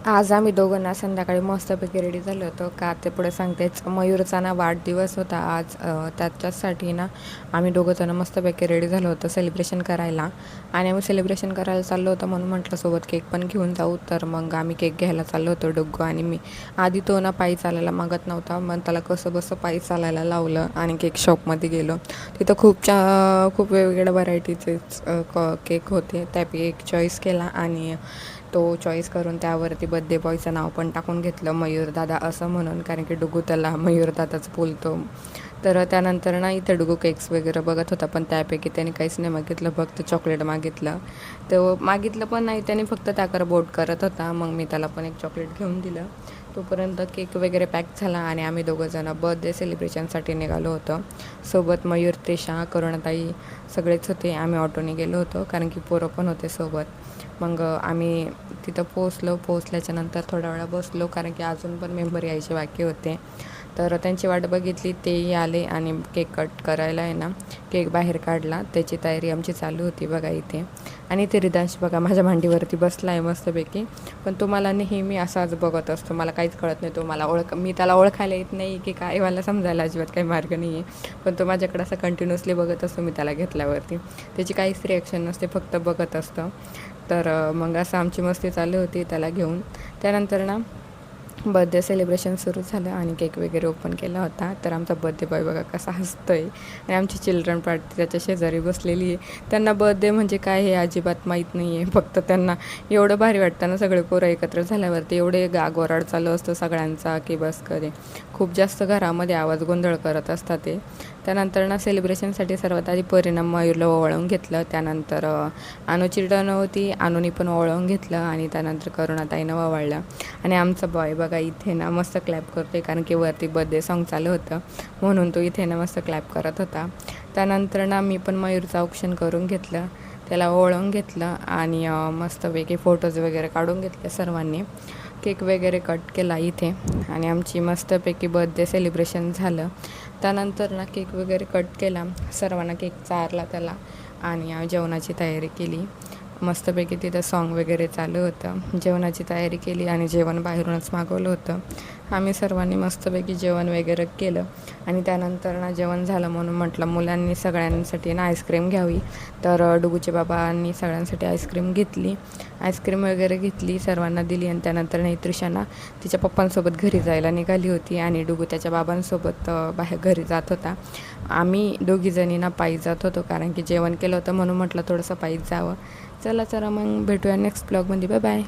आज आम्ही दोघं ना संध्याकाळी मस्तपैकी रेडी झालो होतो. का ते पुढे सांगतेच, मयूरचा ना वाढदिवस होता आज. त्याच्यासाठी ना आम्ही दोघं जण मस्तपैकी रेडी झालो होतो सेलिब्रेशन करायला. आणि आम्ही सेलिब्रेशन करायला चाललो होतो म्हणून म्हटलं सोबत केक पण घेऊन जाऊ. तर मग आम्ही केक घ्यायला चाललो होतो डुग्गू आणि मी. आधी तो ना पायी चालायला मागत नव्हता, मग त्याला कसं बसं पायी चालायला लावलं आणि केक शॉपमध्ये गेलो. तिथं खूप वेगवेगळ्या व्हरायटीचेच केक होते. त्यापैकी एक चॉईस केला आणि तो चॉईस करून त्यावरती बड्डे बॉयचं नाव पण टाकून घेतलं, मयूरदादा असं म्हणून, कारण की डुगू त्याला मयूरदादाच बोलतो. तर त्यानंतर ना इथे डुगू केक्स वगैरे बघत होता, पण त्यापैकी त्याने काहीच नाही मागितलं, फक्त चॉकलेट मागितलं. तो मागितलं पण नाही, त्याने फक्त त्याकर बोट करत होता. मग मी त्याला पण एक चॉकलेट घेऊन दिलं. तोपर्यंत केक वगैरे पॅक झाला आणि आम्ही दोघंजणं बर्थडे सेलिब्रेशनसाठी निघालो होतो. सोबत मयूर, त्रिशा, करुणाताई सगळेच होते. आम्ही ऑटोने गेलो होतो कारण की पोरं पण होते सोबत. मग आम्ही तिथं पोचल्याच्या नंतर थोड्या वेळा बसलो, कारण की अजून पण मेंबर यायचे बाकी होते. तर त्यांची वाट बघितली, तेही आले आणि केक कट करायला आहे ना केक बाहेर काढला. त्याची तयारी आमची चालू होती बघा इथे. आणि इथे रिदांश बघा माझ्या मांडीवरती बसला आहे मस्तपैकी. पण तो मला नेहमी असाच बघत असतो, मला काहीच कळत नाही. तो मला मी त्याला ओळखायला येत नाही की काय, मला समजायला अजिबात काही मार्ग नाही आहे. पण तो माझ्याकडे असं कंटिन्युअसली बघत असतो मी त्याला घेतल्यावरती. त्याची काहीच रिॲक्शन नसते, फक्त बघत असतं. तर मग असं आमची मस्ती चालू होती त्याला घेऊन. त्यानंतर ना बर्थडे सेलिब्रेशन सुरू झालं आणि केक वगैरे ओपन केला होता. तर आमचा बर्थडे बॉय बघा कसा हसतो आहे. आणि आमची चिल्ड्रन पार्टी त्याच्या शेजारी बसलेली आहे. त्यांना बर्थडे म्हणजे काय हे अजिबात माहीत नाही आहे. फक्त त्यांना एवढं भारी वाटतं ना सगळे पोरं एकत्र झाल्यावरती, एवढे गोराड चालू असतो सगळ्यांचा की बस कधी. खूप जास्त घरामध्ये आवाज गोंधळ करत असतात ते. त्यानंतर ना सेलिब्रेशनसाठी सर्वात आधी परिणाम मयूरला ओवाळून घेतलं. त्यानंतर अनुची टर्न होती, अनुनी पण ओवाळून घेतलं आणि त्यानंतर करुणाताईनं ओवाळलं. आणि आमचा बॉय बघा इथे ना मस्त क्लॅप करतोय, कारण की वरती बर्थडे सॉन्ग चालू होतं म्हणून तो इथे ना मस्त क्लॅप करत होता. त्यानंतर ना मी पण मयूरचं औक्षण करून घेतलं, त्याला ओवाळून घेतलं आणि मस्तपैकी फोटोज वगैरे काढून घेतले सर्वांनी. केक वगैरे कट केला इथे आणि आमची मस्तपैकी बर्थडे सेलिब्रेशन झालं. त्यानंतर ना केक वगैरे कट केला, सर्वांना केक चारला त्याला आणि जेवणाची तयारी केली. मस्तपैकी तिथं सॉन्ग वगैरे चालू होतं. जेवणाची तयारी केली आणि जेवण बाहेरूनच मागवलं होतं. आम्ही सर्वांनी मस्तपैकी जेवण वगैरे केलं आणि त्यानंतर ना जेवण झालं म्हणून म्हटलं मुलांनी सगळ्यांसाठी ना आईस्क्रीम घ्यावी. तर डुगूच्या बाबांनी सगळ्यांसाठी आईस्क्रीम घेतली. आईस्क्रीम वगैरे घेतली, सर्वांना दिली आणि त्यानंतर त्रिशाना तिच्या पप्पांसोबत घरी जायला निघाली होती आणि डुगू त्याच्या बाबांसोबत बाहेर घरी जात होता. आम्ही दोघीजणी ना पायी जात होतो, कारण की जेवण केलं होतं म्हणून म्हटलं थोडंसं पायीच जावं. चला मग भेटूया नेक्स्ट ब्लॉगमध्ये. Bye bye.